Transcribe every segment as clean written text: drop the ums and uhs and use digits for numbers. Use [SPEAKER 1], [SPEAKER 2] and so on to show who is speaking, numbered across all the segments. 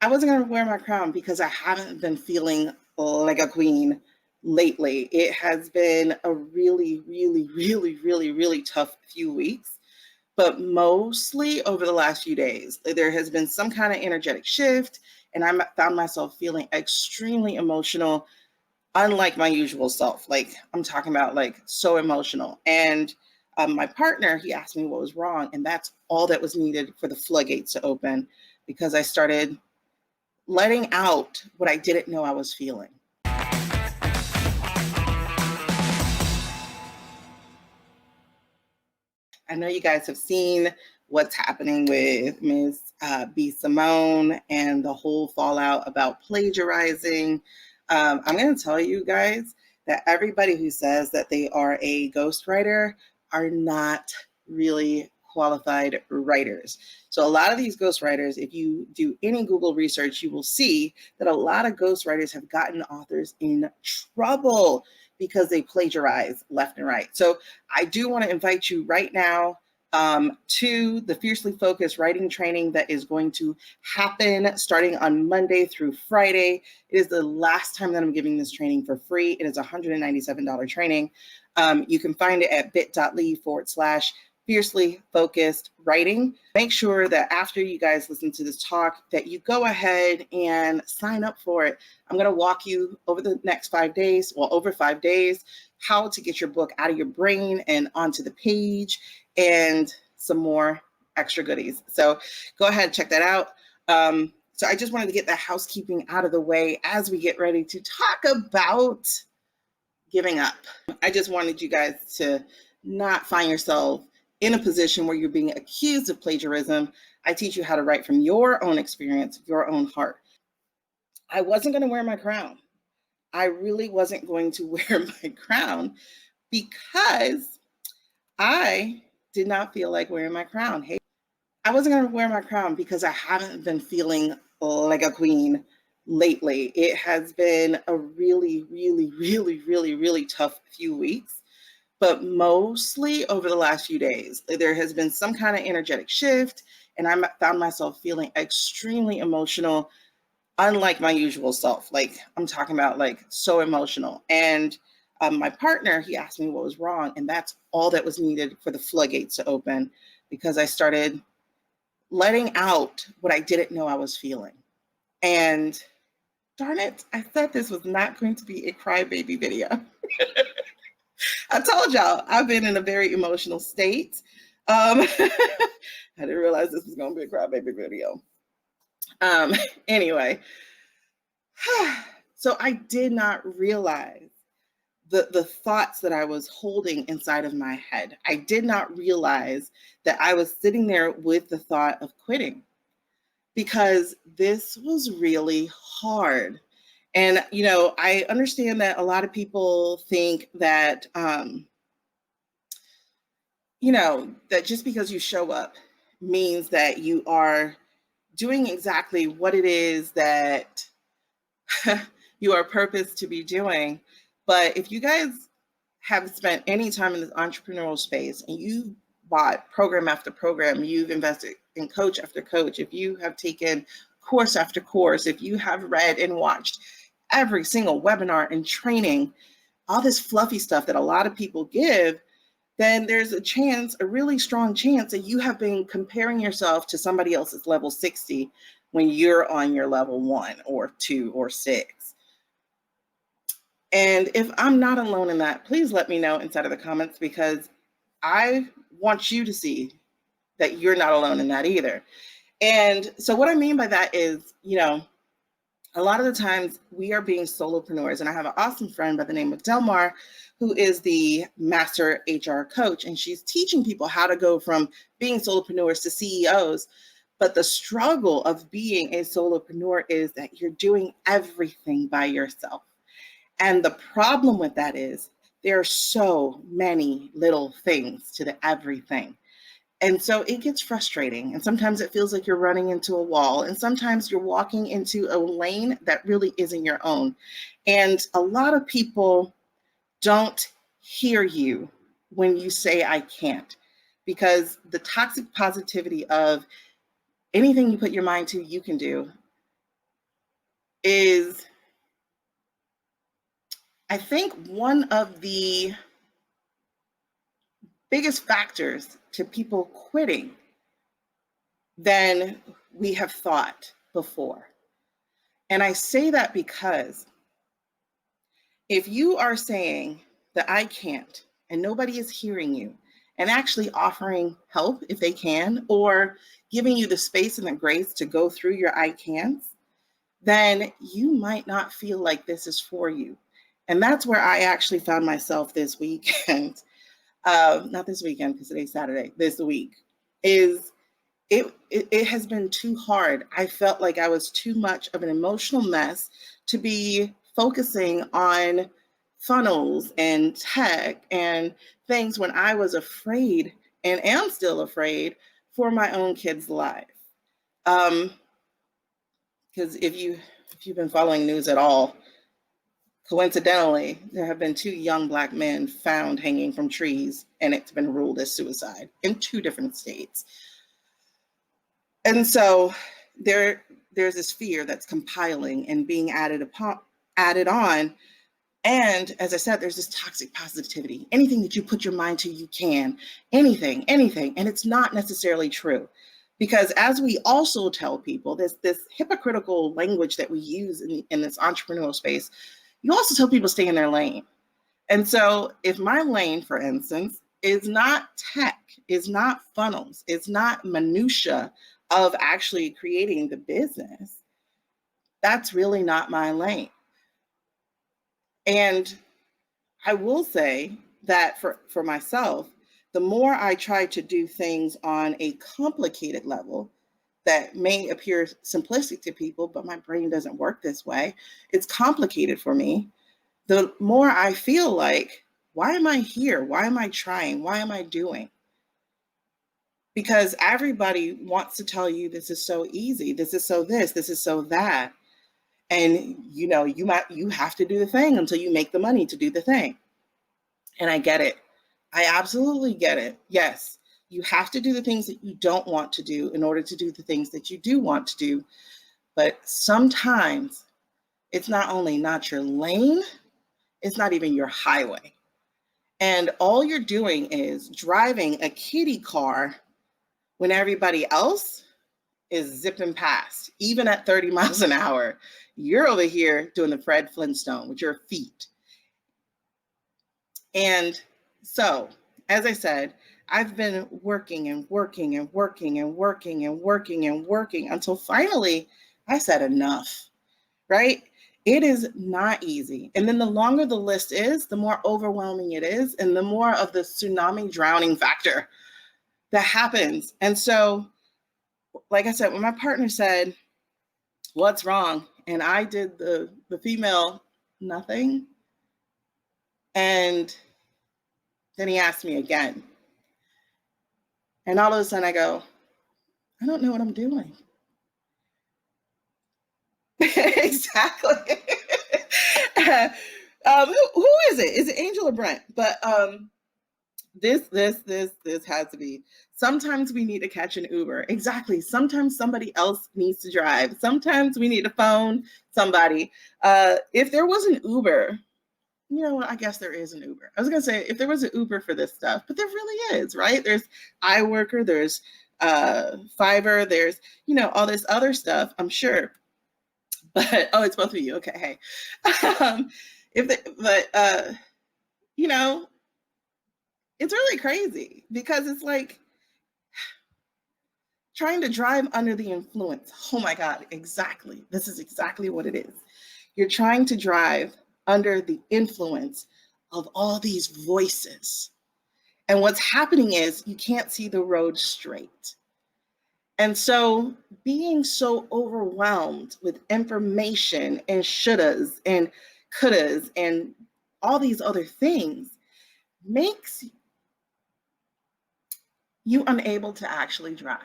[SPEAKER 1] I wasn't going to wear my crown because I haven't been feeling like a queen lately. It has been a really tough few weeks, but mostly over the last few days. There has been some kind of energetic shift, and I found myself feeling extremely emotional, unlike my usual self. Like, I'm talking about like so emotional. And my partner, he asked me what was wrong, and that's all that was needed for the floodgates to open because I started letting out what I didn't know I was feeling. I know you guys have seen what's happening with Ms. B. Simone and the whole fallout about plagiarizing. I'm going to tell you guys that everybody who says that they are a ghostwriter are not really qualified writers. So, a lot of these ghostwriters, if you do any Google research, you will see that a lot of ghostwriters have gotten authors in trouble because they plagiarize left and right. So, I do want to invite you right now to the Fiercely Focused Writing Training that is going to happen starting on Monday through Friday. It is the last time that I'm giving this training for free. It is a $197 training. You can find it at bit.ly/fiercely focused writing. Make sure that after you guys listen to this talk that you go ahead and sign up for it. I'm going to walk you over the next 5 days, over 5 days, how to get your book out of your brain and onto the page, and some more extra goodies. So go ahead and check that out. So I just wanted to get that housekeeping out of the way as we get ready to talk about giving up. I just wanted you guys to not find yourself in a position where you're being accused of plagiarism. I teach you how to write from your own experience, your own heart. I wasn't going to wear my crown. I really wasn't going to wear my crown because I did not feel like wearing my crown. Hey, I wasn't going to wear my crown because I haven't been feeling like a queen lately. It has been a really tough few weeks, but mostly over the last few days. There has been some kind of energetic shift, and I found myself feeling extremely emotional, unlike my usual self. Like, I'm talking about like so emotional. And my partner, he asked me what was wrong, and that's all that was needed for the floodgates to open because I started letting out what I didn't know I was feeling. And darn it, I thought this was not going to be a crybaby video. I told y'all I've been in a very emotional state. I didn't realize this was going to be a crybaby video. Anyway, so I did not realize the thoughts that I was holding inside of my head. I did not realize that I was sitting there with the thought of quitting because this was really hard. And, I understand that a lot of people think that, that just because you show up means that you are doing exactly what it is that you are purposed to be doing. But if you guys have spent any time in this entrepreneurial space and you've bought program after program, you've invested in coach after coach, if you have taken course after course, if you have read and watched every single webinar and training, all this fluffy stuff that a lot of people give, then there's a really strong chance that you have been comparing yourself to somebody else's level 60 when you're on your level 1 or 2 or 6. And if I'm not alone in that, please let me know inside of the comments because I want you to see that you're not alone in that either. And so what I mean by that is, a lot of the times we are being solopreneurs, and I have an awesome friend by the name of Delmar, who is the master HR coach, and she's teaching people how to go from being solopreneurs to CEOs. But the struggle of being a solopreneur is that you're doing everything by yourself. And the problem with that is there are so many little things to the everything. And so it gets frustrating. And sometimes it feels like you're running into a wall. And sometimes you're walking into a lane that really isn't your own. And a lot of people don't hear you when you say, I can't, because the toxic positivity of anything you put your mind to, you can do is, I think, one of the biggest factors to people quitting than we have thought before. And I say that because if you are saying that I can't and nobody is hearing you and actually offering help if they can, or giving you the space and the grace to go through your I can'ts, then you might not feel like this is for you. And that's where I actually found myself this weekend. Not this weekend because today's Saturday, this week, is it has been too hard. I felt like I was too much of an emotional mess to be focusing on funnels and tech and things when I was afraid and am still afraid for my own kids' life. Because if you've been following news at all, coincidentally, there have been 2 young Black men found hanging from trees, and it's been ruled as suicide in 2 different states. And so there's this fear that's compiling and being added on. And as I said, there's this toxic positivity. Anything that you put your mind to, you can. Anything. And it's not necessarily true. Because as we also tell people, this hypocritical language that we use in this entrepreneurial space, you also tell people stay in their lane. And so if my lane, for instance, is not tech, is not funnels, is not minutia of actually creating the business, that's really not my lane. And I will say that for myself, the more I try to do things on a complicated level that may appear simplistic to people, but my brain doesn't work this way, it's complicated for me, the more I feel like, why am I here? Why am I trying? Why am I doing? Because everybody wants to tell you this is so easy, this is so this is so that. And you have to do the thing until you make the money to do the thing. And I get it. I absolutely get it. Yes, you have to do the things that you don't want to do in order to do the things that you do want to do. But sometimes it's not only not your lane, it's not even your highway. And all you're doing is driving a kiddie car when everybody else is zipping past, even at 30 miles an hour. You're over here doing the Fred Flintstone with your feet. And so, as I said, I've been working until finally I said enough, right? It is not easy. And then the longer the list is, the more overwhelming it is, and the more of the tsunami drowning factor that happens. And so, like I said, when my partner said, what's wrong? And I did the female nothing. And then he asked me again. And all of a sudden I go, I don't know what I'm doing. Exactly. Who is it? Is it Angel or Brent? But this has to be. Sometimes we need to catch an Uber. Exactly. Sometimes somebody else needs to drive. Sometimes we need to phone somebody. If there was an Uber, I guess there is an Uber. I was going to say, if there was an Uber for this stuff, but there really is, right? There's iWorker, there's Fiverr, there's, all this other stuff, I'm sure. But, it's both of you. Okay. Hey. It's really crazy because it's like trying to drive under the influence. Oh my God, exactly. This is exactly what it is. You're trying to drive under the influence of all these voices. And what's happening is you can't see the road straight. And so being so overwhelmed with information and shouldas and couldas and all these other things makes you unable to actually drive.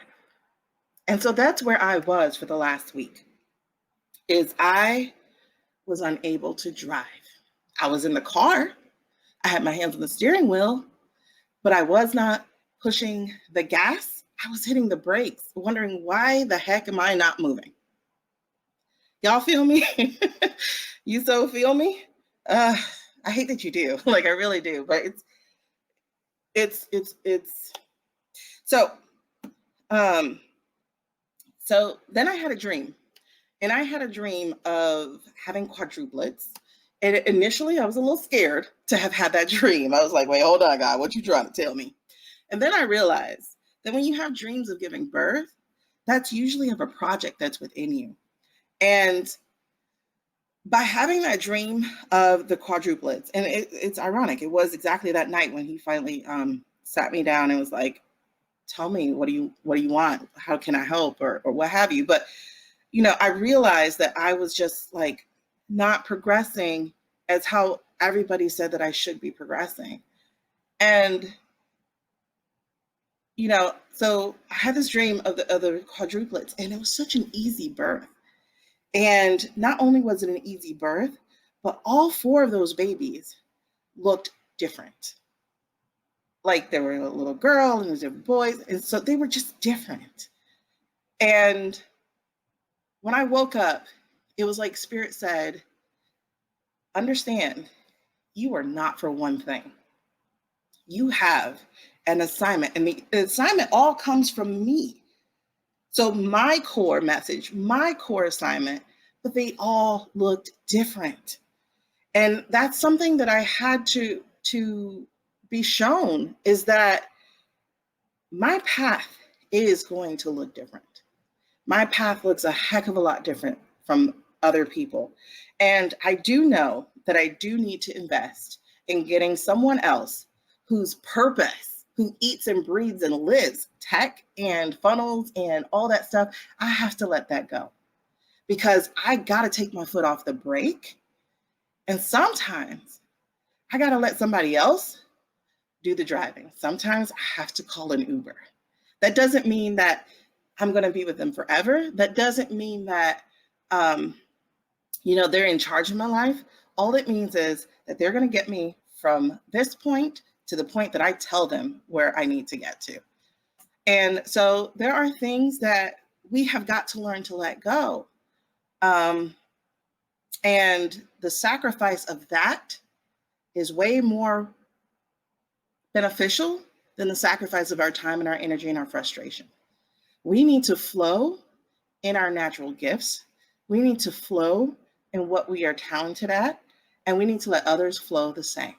[SPEAKER 1] And so that's where I was for the last week, is I was unable to drive. I was in the car. I had my hands on the steering wheel, but I was not pushing the gas. I was hitting the brakes, wondering why the heck am I not moving? Y'all feel me? You so feel me? I hate that you do. Like, I really do. But it's so um so then I had a dream. And I had a dream of having quadruplets. And initially I was a little scared to have had that dream. I was like, wait, hold on, God, what you trying to tell me? And then I realized that when you have dreams of giving birth, that's usually of a project that's within you. And by having that dream of the quadruplets, and it's ironic, it was exactly that night when he finally sat me down and was like, tell me, what do you want? How can I help, or what have you? But I realized that I was just like not progressing as how everybody said that I should be progressing. And, so I had this dream of the quadruplets, and it was such an easy birth. And not only was it an easy birth, but all four of those babies looked different. Like, there were a little girl and there were boys, and so they were just different. And when I woke up, it was like Spirit said, understand, you are not for one thing. You have an assignment, and the assignment all comes from me. So my core message, my core assignment, but they all looked different. And that's something that I had to be shown, is that my path is going to look different. My path looks a heck of a lot different from other people. And I do know that I do need to invest in getting someone else whose purpose, who eats and breathes and lives tech and funnels and all that stuff. I have to let that go, because I got to take my foot off the brake. And sometimes I got to let somebody else do the driving. Sometimes I have to call an Uber. That doesn't mean that I'm going to be with them forever. That doesn't mean that, they're in charge of my life. All it means is that they're going to get me from this point to the point that I tell them where I need to get to. And so there are things that we have got to learn to let go. And the sacrifice of that is way more beneficial than the sacrifice of our time and our energy and our frustration. We need to flow in our natural gifts. We need to flow in what we are talented at, and we need to let others flow the same,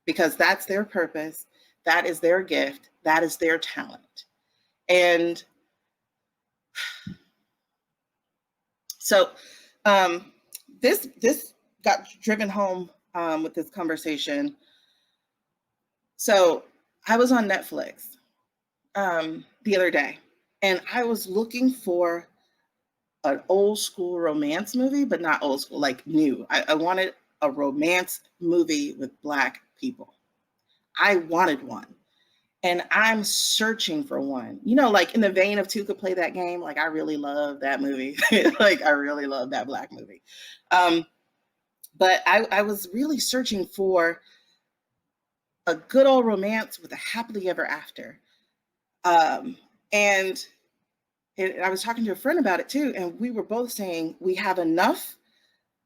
[SPEAKER 1] because that's their purpose, that is their gift, that is their talent. And so this got driven home with this conversation. So I was on Netflix the other day, and I was looking for an old school romance movie, but not old school, like new. I wanted a romance movie with Black people. I wanted one. And I'm searching for one, like in the vein of Two Could Play That Game. Like, I really love that movie. Like, I really love that Black movie. But I was really searching for a good old romance with a happily ever after. And I was talking to a friend about it too, and we were both saying we have enough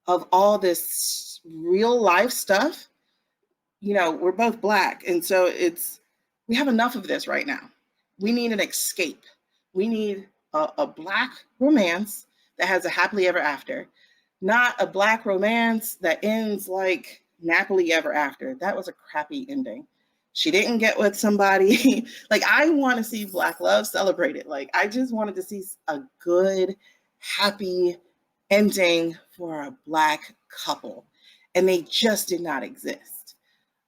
[SPEAKER 1] of all this real life stuff. We're both Black, and so we have enough of this right now. We need an escape. We need a Black romance that has a happily ever after, not a Black romance that ends like nappily ever after. That was a crappy ending. She didn't get with somebody. Like, I want to see Black love celebrated. Like, I just wanted to see a good, happy ending for a Black couple. And they just did not exist.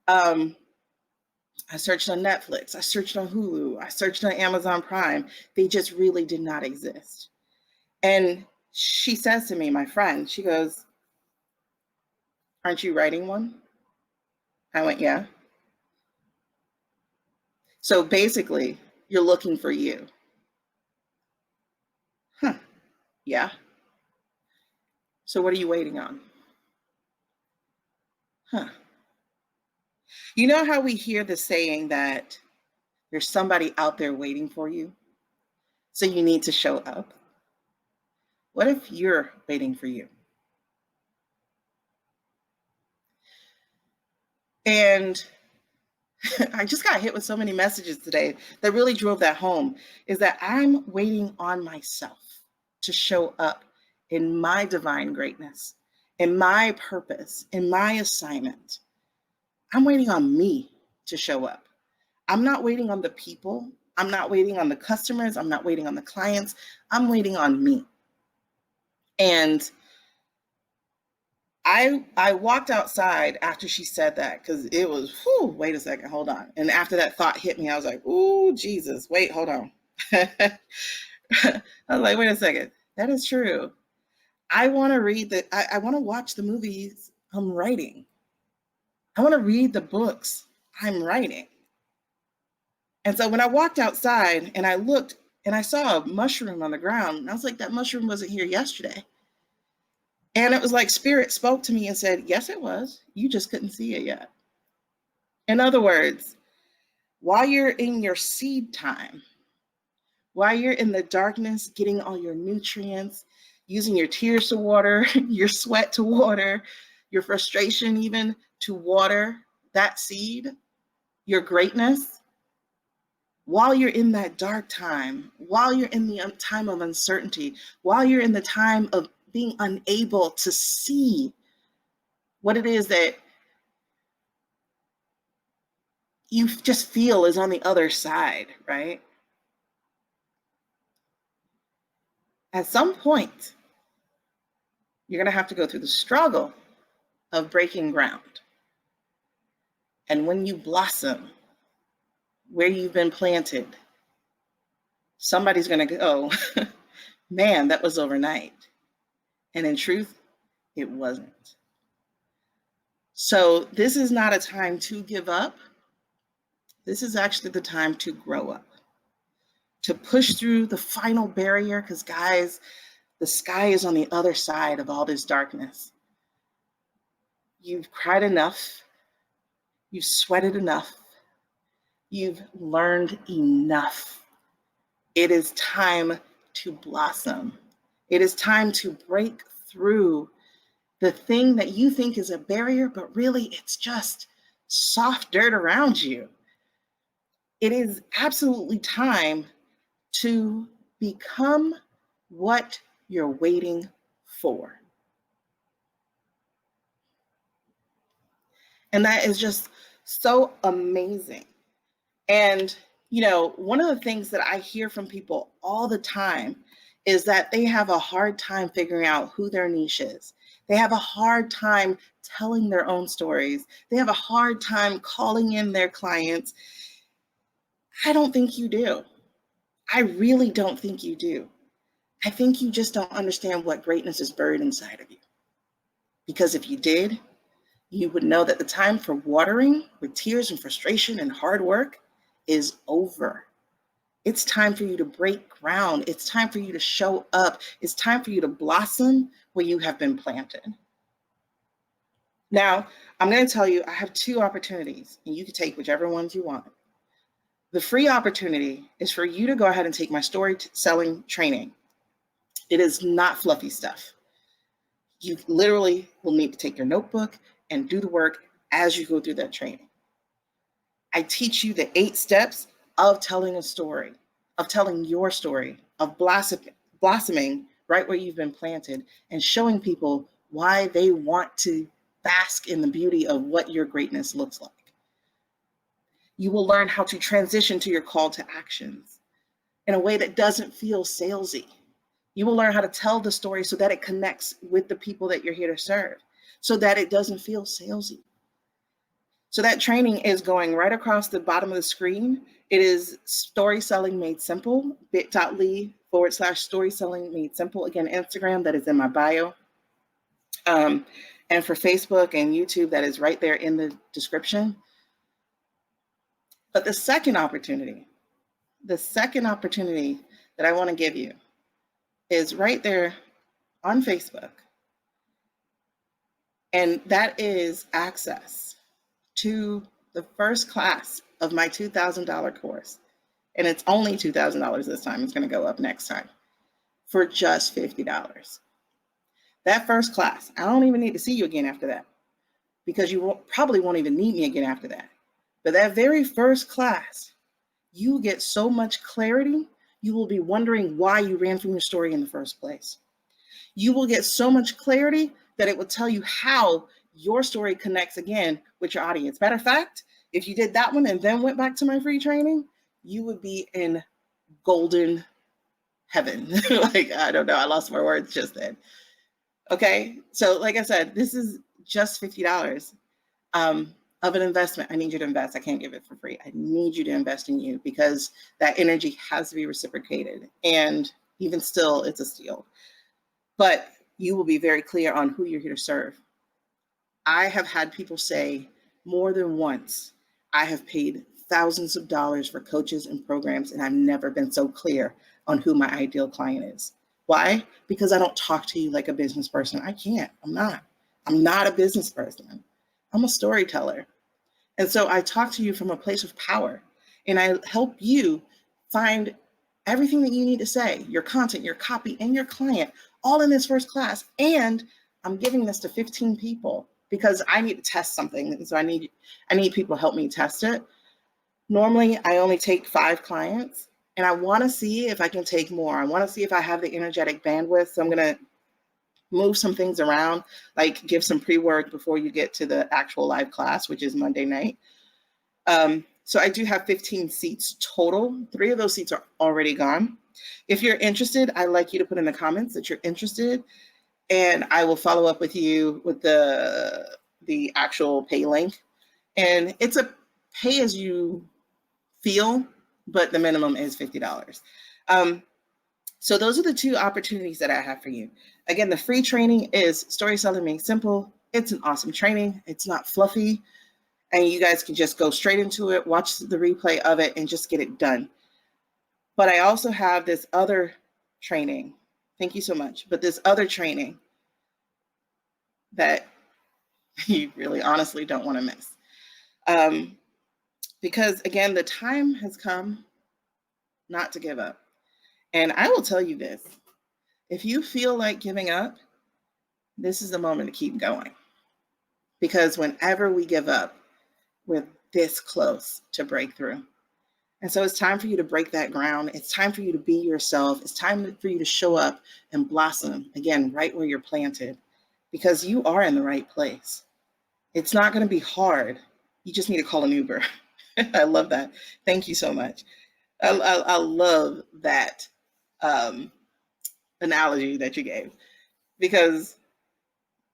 [SPEAKER 1] I searched on Netflix. I searched on Hulu. I searched on Amazon Prime. They just really did not exist. And she says to me, my friend, she goes, aren't you writing one? I went, yeah. So basically, you're looking for you. Huh. Yeah. So what are you waiting on? Huh. You know how we hear the saying that there's somebody out there waiting for you, so you need to show up? What if you're waiting for you? And I just got hit with so many messages today that really drove that home, is that I'm waiting on myself to show up in my divine greatness, in my purpose, in my assignment. I'm waiting on me to show up. I'm not waiting on the people. I'm not waiting on the customers. I'm not waiting on the clients. I'm waiting on me. And I walked outside after she said that, because it was, whew, wait a second, hold on. And after that thought hit me, I was like, ooh, Jesus, wait, hold on. I was like, wait a second, that is true. I want to I want to watch the movies I'm writing. I want to read the books I'm writing. And so when I walked outside and I looked and I saw a mushroom on the ground, and I was like, that mushroom wasn't here yesterday. And it was like Spirit spoke to me and said, yes, it was. You just couldn't see it yet. In other words, while you're in your seed time, while you're in the darkness, getting all your nutrients, using your tears to water, your sweat to water, your frustration even to water that seed, your greatness, while you're in that dark time, while you're in the time of uncertainty, while you're in the time of being unable to see what it is that you just feel is on the other side, right? At some point, you're going to have to go through the struggle of breaking ground. And when you blossom where you've been planted, somebody's going to go, man, that was overnight. And in truth, it wasn't. So this is not a time to give up. This is actually the time to grow up, to push through the final barrier, because guys, the sky is on the other side of all this darkness. You've cried enough. You've sweated enough. You've learned enough. It is time to blossom. It is time to break through the thing that you think is a barrier, but really it's just soft dirt around you. It is absolutely time to become what you're waiting for. And that is just so amazing. And, you know, one of the things that I hear from people all the time is that they have a hard time figuring out who their niche is. They have a hard time telling their own stories. They have a hard time calling in their clients. I don't think you do. I really don't think you do. I think you just don't understand what greatness is buried inside of you. Because if you did, you would know that the time for watering with tears and frustration and hard work is over. It's time for you to break ground. It's time for you to show up. It's time for you to blossom where you have been planted. Now, I'm going to tell you, I have two opportunities, and you can take whichever ones you want. The free opportunity is for you to go ahead and take my storytelling training. It is not fluffy stuff. You literally will need to take your notebook and do the work as you go through that training. I teach you the 8 steps of telling a story, of telling your story, of blossoming right where you've been planted, and showing people why they want to bask in the beauty of what your greatness looks like. You will learn how to transition to your call to actions in a way that doesn't feel salesy. You will learn how to tell the story so that it connects with the people that you're here to serve, so that it doesn't feel salesy. So that training is going right across the bottom of the screen. It is Story Selling Made Simple, bit.ly/Story Selling Made Simple. Again, Instagram, that is in my bio. And for Facebook and YouTube, that is right there in the description. But the second opportunity that I want to give you is right there on Facebook. And that is access to the first class of my $2,000 course. And it's only $2,000 this time. It's going to go up next time. for just $50. That first class, I don't even need to see you again after that, because you probably won't even need me again after that. But that very first class, you get so much clarity, you will be wondering why you ran from your story in the first place. You will get so much clarity that it will tell you how your story connects again with your audience. Matter of fact, if you did that one and then went back to my free training, you would be in golden heaven. Like, I don't know, I lost my words just then. Okay, so like I said, this is just $50 of an investment. I need you to invest. I can't give it for free. I need you to invest in you, because that energy has to be reciprocated. And even still, it's a steal. But you will be very clear on who you're here to serve. I have had people say more than once, I have paid thousands of dollars for coaches and programs, and I've never been so clear on who my ideal client is. Why? Because I don't talk to you like a business person. I can't. I'm not a business person. I'm a storyteller. And so I talk to you from a place of power, and I help you find everything that you need to say, your content, your copy, and your client, all in this first class. And I'm giving this to 15 people because I need to test something. And so I need people to help me test it. Normally, I only take 5 clients, and I want to see if I can take more. I want to see if I have the energetic bandwidth. So I'm going to move some things around, like give some pre-work before you get to the actual live class, which is Monday night. So I do have 15 seats total. 3 of those seats are already gone. If you're interested, I'd like you to put in the comments that you're interested, and I will follow up with you with the actual pay link. And it's a pay as you feel, but the minimum is $50. So those are the 2 opportunities that I have for you. Again, the free training is Story Selling Made Simple. It's an awesome training. It's not fluffy, and you guys can just go straight into it, watch the replay of it, and just get it done. But I also have this other training. Thank you so much. But this other training that you really honestly don't want to miss. Because again, the time has come not to give up. And I will tell you this, if you feel like giving up, this is the moment to keep going. Because whenever we give up, we're this close to breakthrough. And so it's time for you to break that ground. It's time for you to be yourself. It's time for you to show up and blossom again, right where you're planted, because you are in the right place. It's not going to be hard. You just need to call an Uber. I love that. Thank you so much. I love that analogy that you gave, because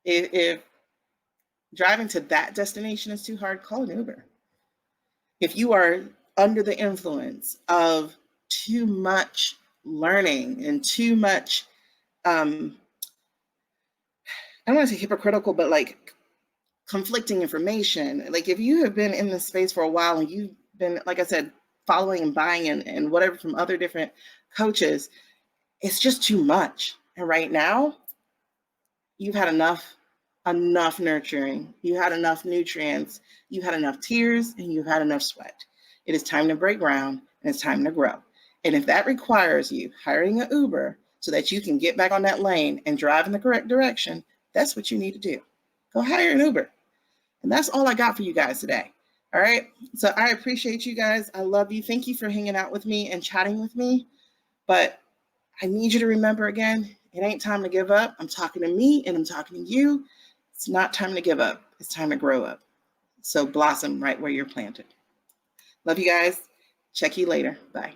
[SPEAKER 1] if driving to that destination is too hard, call an Uber. If you are under the influence of too much learning and too much, I don't want to say hypocritical, but like conflicting information, like if you have been in this space for a while and you've been, like I said, following and buying and whatever from other different coaches, it's just too much. And right now, you've had enough nurturing, you had enough nutrients, you had enough tears, and you've had enough sweat. It is time to break ground, and it's time to grow. And if that requires you hiring an Uber so that you can get back on that lane and drive in the correct direction, that's what you need to do. Go hire an Uber. And that's all I got for you guys today. All right. So I appreciate you guys. I love you. Thank you for hanging out with me and chatting with me. But I need you to remember again, it ain't time to give up. I'm talking to me and I'm talking to you. It's not time to give up. It's time to grow up. So blossom right where you're planted. Love you guys. Check you later. Bye.